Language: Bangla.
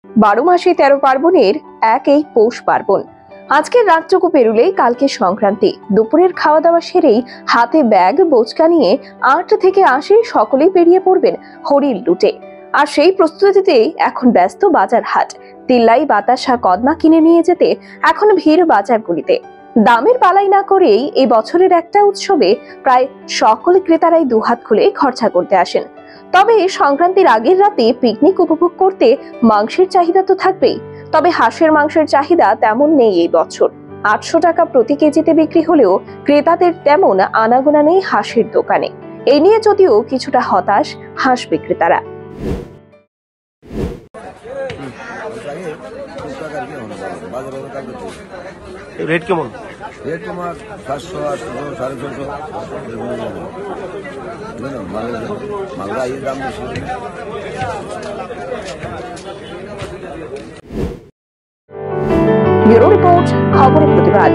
12 মাসে 13 পার্বণের এক এই পৌষ পার্বণ। আজকের রাতটুকু পেরুলেই কালকে সংক্রান্তি। দুপুরের খাওয়া দাওয়া সেরেই হাতে ব্যাগ বোচকা নিয়ে 8 থেকে 80 সকলেই বেরিয়ে পড়বেন হরির লুটে। আর সেই প্রস্তুতিতেই এখন ব্যস্ত বাজার হাট। তিল্লাই, বাতাসা, কদমা কিনে নিয়ে যেতে এখন ভিড় বাজারগুলিতে। দামের পালাই না করেই এই বছরের একটা উৎসবে প্রায় সকল ক্রেতারাই দুহাত খুলে খরচা করতে আসেন। তবে সংক্রান্তির আগের রাতে পিকনিক উপভোগ করতে মাংসের চাহিদা তো থাকবেই। তবে হাঁসের মাংসের চাহিদা তেমন নেই এই বছর। 800 টাকা প্রতি কেজিতে বিক্রি হলেও ক্রেতাদের তেমন আনাগোনা নেই হাঁসের দোকানে। এই নিয়ে যদিও কিছুটা হতাশ হাঁস বিক্রেতারা। রেট কেমন? রেট তোমার 700, 800, 650 মালদা এই দাম বেশি। ব্যুরো রিপোর্ট, খবরের প্রতিবাদ।